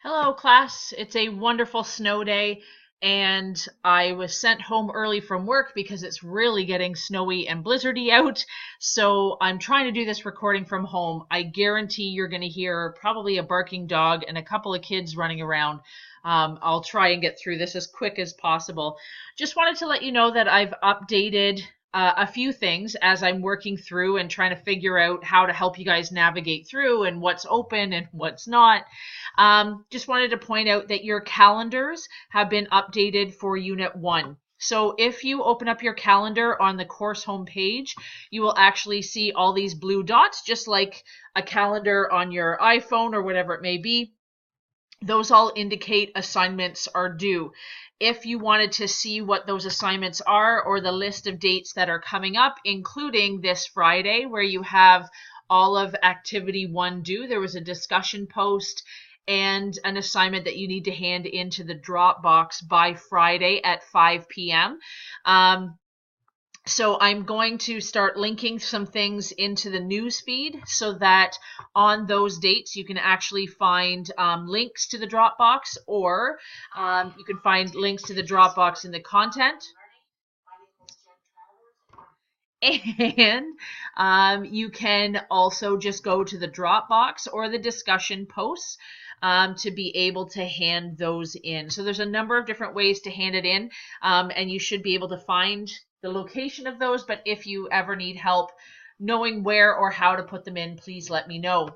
Hello, class. It's a wonderful snow day, and I was sent home early from work because it's really getting snowy and blizzardy out. So I'm trying to do this recording from home. I guarantee you're going to hear probably a barking dog and a couple of kids running around. I'll try and get through this as quick as possible. Just wanted to let you know that I've updated a few things as I'm working through and trying to figure out how to help you guys navigate through and what's open and what's not. Just wanted to point out that your calendars have been updated for Unit 1. So if you open up your calendar on the course homepage, you will actually see all these blue dots, just like a calendar on your iPhone or whatever it may be. Those all indicate assignments are due. If you wanted to see what those assignments are or the list of dates that are coming up, including this Friday where you have all of Activity 1 due, there was a discussion post and an assignment that you need to hand into the Dropbox by Friday at 5 p.m. So I'm going to start linking some things into the news feed so that on those dates you can actually find links to the Dropbox, or you can find links to the Dropbox in the content. And you can also just go to the Dropbox or the discussion posts to be able to hand those in. So there's a number of different ways to hand it in, and you should be able to find the location of those. But if you ever need help knowing where or how to put them in, please let me know.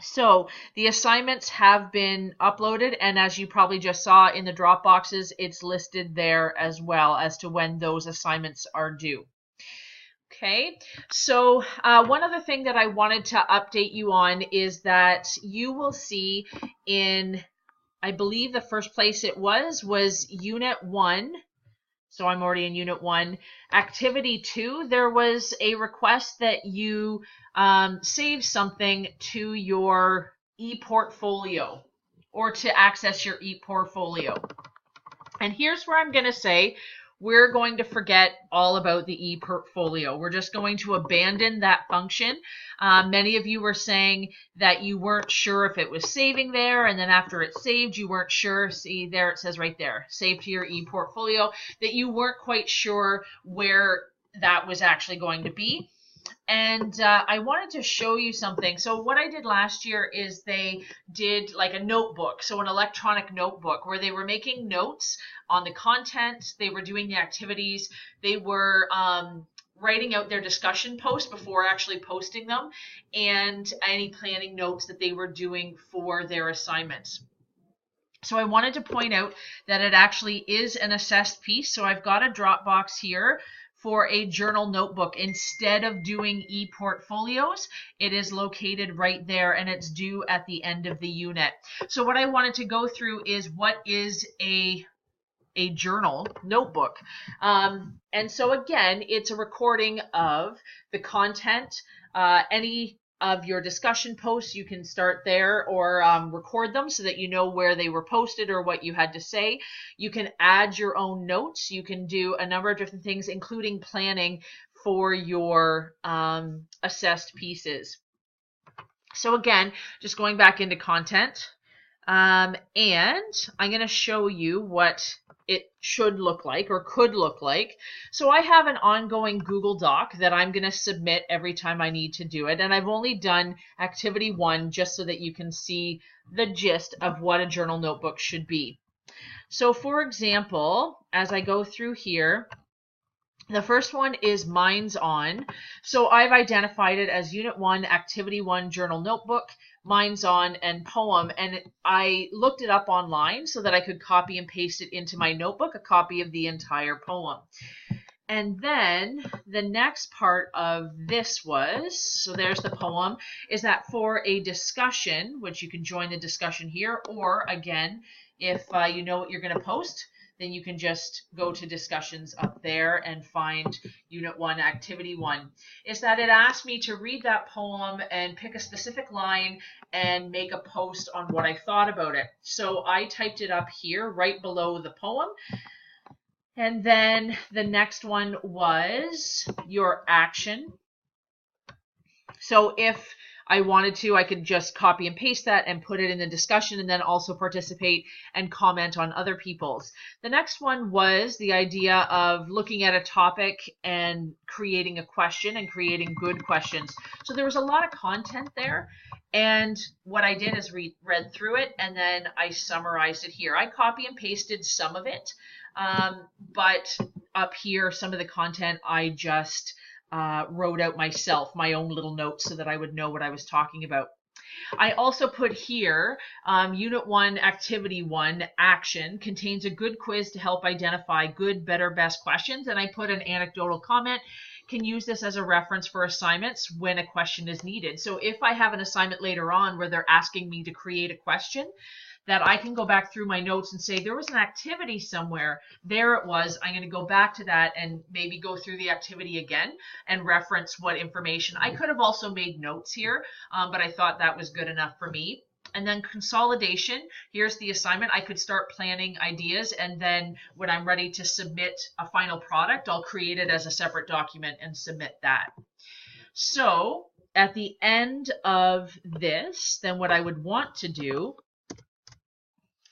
So the assignments have been uploaded, and as you probably just saw in the Dropboxes, it's listed there as well as to when those assignments are due. Okay, so one other thing that I wanted to update you on is that you will see in, I believe the first place it was Unit 1. So I'm already in Unit 1. Activity 2, there was a request that you save something to your ePortfolio or to access your ePortfolio. And here's where I'm going to say we're going to forget all about the ePortfolio. We're just going to abandon that function. Many of you were saying that you weren't sure if it was saving there, and then after it's saved, you weren't sure. See, there it says right there, save to your ePortfolio, that you weren't quite sure where that was actually going to be. And I wanted to show you something. So what I did last year is they did like a notebook, so an electronic notebook where they were making notes on the content, they were doing the activities, they were writing out their discussion posts before actually posting them, and any planning notes that they were doing for their assignments. So I wanted to point out that it actually is an assessed piece. So I've got a Dropbox here for a journal notebook. Instead of doing e-portfolios, it is located right there and it's due at the end of the unit. So what I wanted to go through is what is a journal notebook. And so again, it's a recording of the content, any of your discussion posts, you can start there or record them so that you know where they were posted or what you had to say. You can add your own notes. You can do a number of different things, including planning for your assessed pieces. So again, just going back into content, and I'm going to show you what it should look like or could look like. So I have an ongoing Google Doc that I'm going to submit every time I need to do it. And I've only done Activity 1 just so that you can see the gist of what a journal notebook should be. So for example, as I go through here, the first one is Minds On. So I've identified it as Unit 1, Activity 1 Journal Notebook, Minds On, and Poem. And I looked it up online so that I could copy and paste it into my notebook, a copy of the entire poem. And then the next part of this was, so there's the poem, is that for a discussion, which you can join the discussion here, or again, if you know what you're going to post, then you can just go to discussions up there and find Unit 1, Activity 1. Is that it asked me to read that poem and pick a specific line and make a post on what I thought about it. So I typed it up here right below the poem. And then the next one was your action. So if I wanted to, I could just copy and paste that and put it in the discussion and then also participate and comment on other people's. The next one was the idea of looking at a topic and creating a question and creating good questions. So there was a lot of content there. And what I did is read through it and then I summarized it here. I copy and pasted some of it, but up here, some of the content I just wrote out myself, my own little notes so that I would know what I was talking about. I also put here, Unit 1, Activity 1, Action, contains a good quiz to help identify good, better, best questions. And I put an anecdotal comment. Can use this as a reference for assignments when a question is needed. So if I have an assignment later on where they're asking me to create a question, that I can go back through my notes and say, there was an activity somewhere, there it was, I'm going to go back to that and maybe go through the activity again and reference what information. I could have also made notes here, but I thought that was good enough for me. And then consolidation, here's the assignment. I could start planning ideas, and then when I'm ready to submit a final product, I'll create it as a separate document and submit that. So at the end of this, then what I would want to do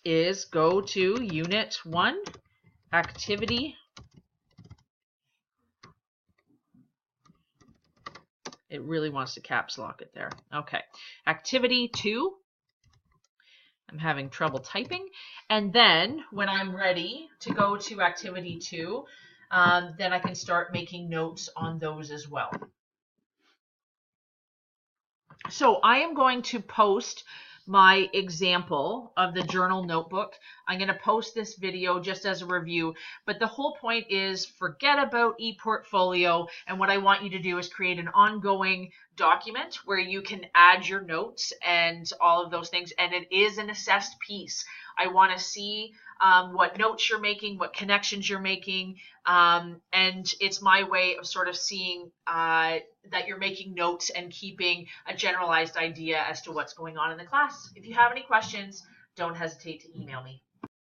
is go to Unit 1, Activity. It really wants to caps lock it there. Okay, Activity 2. I'm having trouble typing. And then when I'm ready to go to Activity 2, then I can start making notes on those as well. So I am going to post my example of the journal notebook. I'm going to post this video just as a review, but the whole point is forget about ePortfolio, and what I want you to do is create an ongoing document where you can add your notes and all of those things, and it is an assessed piece. I want to see what notes you're making, what connections you're making, and it's my way of sort of seeing that you're making notes and keeping a generalized idea as to what's going on in the class. If you have any questions, don't hesitate to email me.